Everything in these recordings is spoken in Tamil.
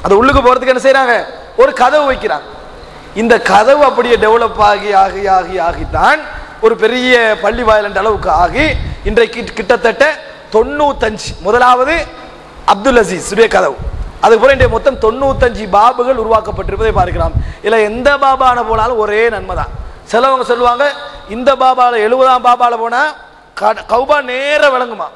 அந்த உள்ளுக்கு போறதுக்கு என்ன செய்யறாங்க, ஒரு கதவு வைக்கிறாங்க. இந்த கதவு அப்படியே டெவலப் ஆகி ஆகி ஆகி ஆகித்தான் ஒரு பெரிய பள்ளி வாயில் என்ற அளவுக்கு ஆகி இன்றைக்கு கிட்டத்தட்ட 95 முதலாவது அப்துல் அசீஸ் கதவு, அதுக்கப்புறம் இன்றைய மொத்தம் 95 பாபுகள் உருவாக்கப்பட்டிருப்பதை பார்க்கலாம். இல்லை எந்த பாபான போனாலும் ஒரே நன்மை தான். சிலவங்க சொல்லுவாங்க இந்த பாபால 70ஆம் பாபால போனா கௌபா நேர விளங்குமா.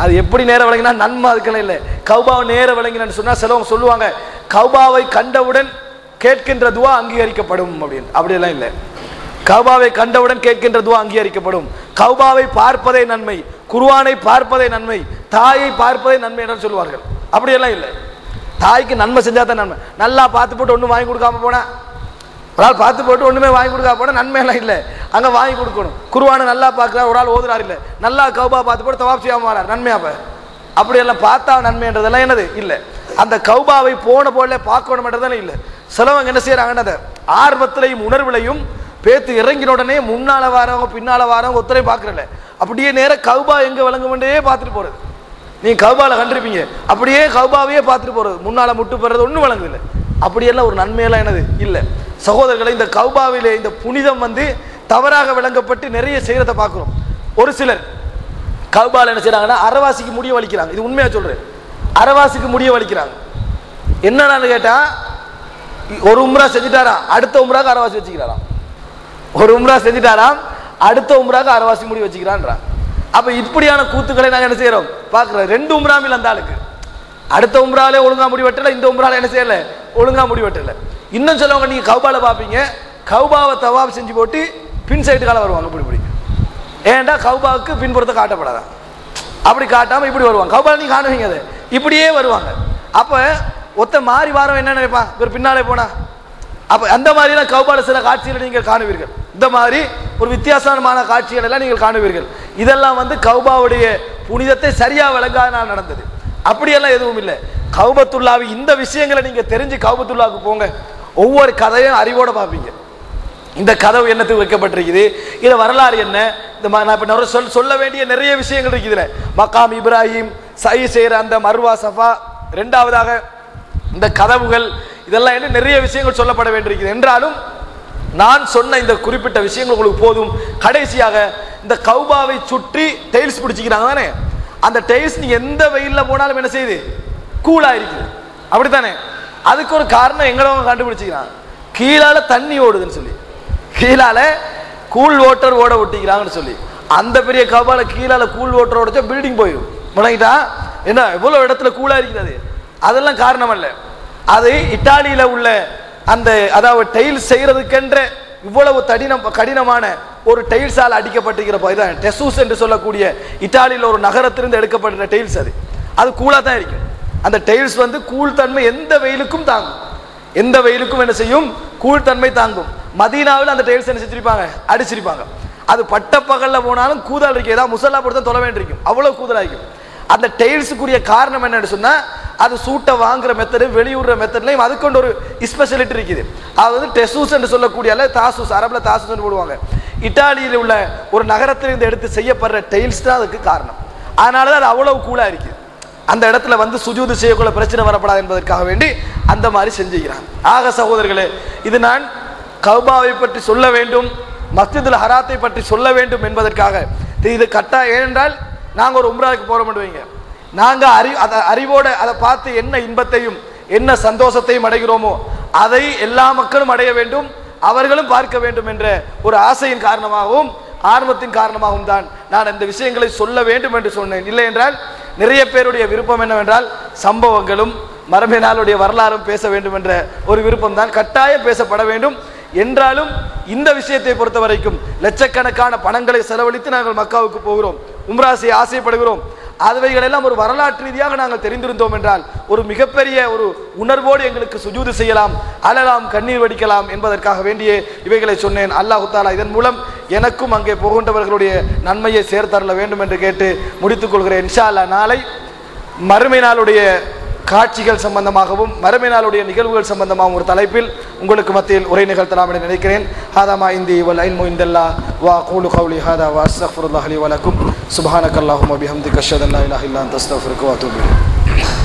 அது எப்படி நேர விளங்கினா நன்மை அதுக்கெல்லாம் இல்லை. கௌபாவை நேர விளங்கினு சொன்னா சிலவங்க சொல்லுவாங்க கௌபாவை கண்டவுடன் கேட்கின்ற துவா அங்கீகரிக்கப்படும் அப்படின்னு. அப்படியெல்லாம் இல்லை. கௌபாவை கண்டவுடன் கேட்கின்ற துவா அங்கீகரிக்கப்படும். கௌபாவை பார்ப்பதே நன்மை, குர்ஆனை பார்ப்பதே நன்மை, தாயை பார்ப்பதே நன்மை என்று சொல்லுவார்கள். அப்படியெல்லாம் இல்லை. தாய்க்கு நன்மை செஞ்சா தான் நன்மை. நல்லா பார்த்து போட்டு ஒன்றும் வாங்கி கொடுக்காம போனா, ஒரு ஆள் பார்த்து போட்டு ஒன்றுமே வாங்கி கொடுக்காம போனால் நன்மையெல்லாம் இல்லை. அங்கே வாங்கி கொடுக்கணும். குர்ஆனை நல்லா பார்க்குறாரு, ஒரு ஆள் ஓதுறாரு இல்லை, நல்லா கௌபா பார்த்து போட்டு தவாப் செய்யாமல் வரார், நன்மையா? அப்படியெல்லாம் பார்த்தா நன்மைன்றதெல்லாம் என்னது இல்லை. அந்த கௌபாவை போன போல பார்க்கணும்ன்றதானே இல்லை. சிலவங்க என்ன செய்யறாங்கன்னு ஆர்வத்திலையும் உணர்வுலையும் பேத்து இறங்கின உடனே முன்னால வாரவங்க பின்னால வாரவங்க ஒத்தரையும் பார்க்கறல, அப்படியே நேரம் கௌபா எங்க விளங்குமெண்டே பார்த்துட்டு போறது. நீங்க கௌபால கண்டிருப்பீங்க, அப்படியே கௌபாவையே பார்த்துட்டு போறது, முன்னால முட்டு போறது ஒன்றும் விளங்குது இல்லை. அப்படியெல்லாம் ஒரு நன்மையெல்லாம் என்னது இல்லை. சகோதரர்களை, இந்த கௌபாவிலே இந்த புனிதம் தவறாக விளங்கப்பட்டு நிறைய செய்யறத பார்க்கிறோம். ஒரு சிலர் கௌபால என்ன செய்யறாங்கன்னா அரைவாசிக்கு முடிய வலிக்கிறாங்க. இது உண்மையா சொல்றேன், அரைவாசிக்கு முடிய வலிக்கிறாங்க. என்னன்னு கேட்டா ஒரு உம்ரா செஞ்சுட்டாராம், அடுத்த உம்ராக்கு அரைவாசி வச்சுக்கிறாராம். ஒரு உம்ரா செஞ்சுட்டாராம், அடுத்த உம்ராக்கு அரைவாசி முடி வச்சுக்கிறான்றான். அப்ப இப்படியான கூத்துக்களை நாங்க என்ன செய்யறோம் பாக்குறோம். 2 உம்ராமில் அந்த ஆளுக்கு அடுத்த உம்ராலே ஒழுங்கா முடி வெட்டல, இந்த உம்ரால என்ன செய்யல ஒழுங்கா முடி வெட்டல. இன்னும் சொல்லுவாங்க நீங்க கௌபால பாப்பீங்க, கௌபாவை தவாப் செஞ்சு போட்டு பின் சைடு கால வருவாங்க. இப்படி ஏன்டா கௌபாவுக்கு பின்புறத்தை காட்டப்படாதான், அப்படி காட்டாம இப்படி வருவாங்க. கௌபால நீங்க காணுவீங்க, அதை இப்படியே வருவாங்க. அப்ப ஒத்த மாறி வாரம் என்ன நினைப்பான், இவர் பின்னாலே போனா. அப்ப அந்த மாதிரிலாம் கௌபால சில காட்சிகளை நீங்கள் காணுவீர்கள். இந்த மாதிரி ஒரு வித்தியாசமான காட்சிகள் எல்லாம் நீங்கள் காணுவீர்கள். இதெல்லாம் கௌபாவுடைய புனிதத்தை சரியா விளங்காதனால் நடந்தது. அப்படியெல்லாம் எதுவும் இல்லை. கௌபத்துல்லாவி இந்த விஷயங்களை நீங்க தெரிஞ்சு கௌபத்துல்லாவுக்கு போங்க, ஒவ்வொரு கதையும் அறிவோட பார்ப்பீங்க. இந்த கதவு என்னத்துக்கு வைக்கப்பட்டிருக்குது, இதை வரலாறு என்ன, இந்த நான் சொல்ல வேண்டிய நிறைய விஷயங்கள் இருக்குது. மகாம் இப்ராஹிம், சை செய்கிற அந்த மர்வா சஃபா, 2வதாக இந்த கதவுகள், இதெல்லாம் என்ன நிறைய விஷயங்கள் சொல்லப்பட வேண்டியிருக்குது. என்றாலும் நான் சொன்ன இந்த குறிப்பிட்ட விஷயங்கள் உங்களுக்கு போதும். கடைசியாக இந்த கௌபாவை சுற்றி டைல்ஸ் பிடிச்சிக்கிறாங்க தானே, அந்த டைல்ஸ் நீங்க எந்த வெயில்ல போனாலும் என்ன செய்யுது, கூலா இருக்குது. அப்படித்தானே? அதுக்கு ஒரு காரணம் எங்களவங்க கண்டுபிடிச்சிக்கிறாங்க. கீழால தண்ணி ஓடுதுன்னு சொல்லி, கீழால கூல் வாட்டர் ஓட ஒட்டிக்கிறாங்கன்னு சொல்லி. அந்த பெரிய கௌபால கீழால கூல் வாட்டர் ஓடச்சா பில்டிங் போயிடும். முடங்கிட்டா என்ன எவ்வளவு இடத்துல கூலா இருக்கிறது, அதெல்லாம் காரணம் அல்ல. அது இத்தாலியில உள்ள அந்த அதாவது டைல்ஸ் செய்யறதுக்கென்ற இவ்வளவு கடினமான ஒரு டைல்ஸால் அடிக்கப்பட்டிருக்கிற இதான் டெசூஸ் என்று சொல்லக்கூடிய இத்தாலியில் ஒரு நகரத்திலிருந்து எடுக்கப்பட்ட டைல்ஸ். அது கூலா தான் இருக்கும். அந்த டைல்ஸ் கூழ் தன்மை எந்த வெயிலுக்கும் தாங்கும், எந்த வெயிலுக்கும் என்ன செய்யும், கூழ் தன்மை தாங்கும். மதீனாவில் அந்த டைல்ஸ் என்ன செஞ்சிருப்பாங்க, அடிச்சிருப்பாங்க. அது பட்ட பகல்ல போனாலும் கூதல் இருக்கு, ஏதாவது முசல்லா போட்டு தான் தொலை வேண்டியிருக்கும், அவ்வளவு கூதலா இருக்கும். அந்த டைல்ஸுக்குரிய காரணம் என்னன்னு சொன்னா, அது சூட்டை வாங்குற மெத்தடு, வெளியூடுற மெத்தட்லையும் அதுக்கொண்டு ஒரு ஸ்பெஷலிட்டி இருக்குது. அதாவது டெசூஸ் என்று சொல்லக்கூடிய தாசூஸ், அரபுல தாசூஸ் போடுவாங்க. இத்தாலியில் உள்ள ஒரு நகரத்திலிருந்து எடுத்து செய்யப்படுற டைல்ஸ் தான் அதுக்கு காரணம். அதனாலதான் அது அவ்வளவு கூலா இருக்கு. அந்த இடத்துல சுஜூது செய்யக்குள்ள பிரச்சனை வரப்படாது என்பதற்காக வேண்டி அந்த மாதிரி செஞ்சுக்கிறாங்க. ஆக சகோதரர்களே, இது நான் கௌபாவை பற்றி சொல்ல வேண்டும், மஸ்ஜிதுல் ஹராத்தை பற்றி சொல்ல வேண்டும் என்பதற்காக இது கட்டாயம். ஏனென்றால் நாங்கள் ஒரு உம்ராவுக்கு போறோம் வைங்க, நாங்கள் அறிவோட அதை பார்த்து என்ன இன்பத்தையும் என்ன சந்தோஷத்தையும் அடைகிறோமோ அதை எல்லா மக்களும் அடைய வேண்டும், அவர்களும் பார்க்க வேண்டும் என்ற ஒரு ஆசையின் காரணமாகவும் ஆர்வத்தின் காரணமாகவும் தான் நான் இந்த விஷயங்களை சொல்ல வேண்டும் என்று சொன்னேன். இல்லை என்றால் நிறைய பேருடைய விருப்பம் என்னவென்றால் சம்பவங்களும் மறுமை நாளுடைய வரலாறும் பேச வேண்டும் என்ற ஒரு விருப்பம் தான். கட்டாயம் பேசப்பட வேண்டும். என்றாலும் இந்த விஷயத்தை பொறுத்த வரைக்கும் லட்சக்கணக்கான பணங்களை செலவழித்து நாங்கள் மக்காவுக்கு போகிறோம், உம்ரா செய்ய ஆசைப்படுகிறோம். அவைகளெல்லாம் ஒரு வரலாற்று ரீதியாக நாங்கள் தெரிந்திருந்தோம் என்றால் ஒரு மிகப்பெரிய ஒரு உணர்வோடு எங்களுக்கு சுஜூது செய்யலாம், அழலாம், கண்ணீர் வடிக்கலாம் என்பதற்காக வேண்டிய இவைகளை சொன்னேன். அல்லாஹ் தஆலா இதன் மூலம் எனக்கும் அங்கே போகின்றவர்களுடைய நன்மையை சேர்த்தரல வேண்டும் என்று கேட்டு முடித்துக் கொள்கிறேன். இன்ஷா அல்லாஹ் நாளை மறுமை நாளுடைய காட்சிகள் சம்பந்தமாகவும் மறுமை நாளுடைய நிகழ்வுகள் சம்பந்தமாகவும் ஒரு தலைப்பில் உங்களுக்கு மத்தியில் உரை நிகழ்த்தலாம் என நினைக்கிறேன். ஹாதா இந்தி வல் இல்மு இந்தல்லாஹ் வ அகூலு கௌலி ஹாதா வ அஸ்தக்ஃபிருல்லாஹ் லி வ லக்கும் சுப்ஹானக்கல்லாஹும்ம பிஹம்திக அஷ்ஹது அன் லா இலாஹா இல்லா அன்த அஸ்தக்ஃபிருக வ அத்தூபு இலைக்.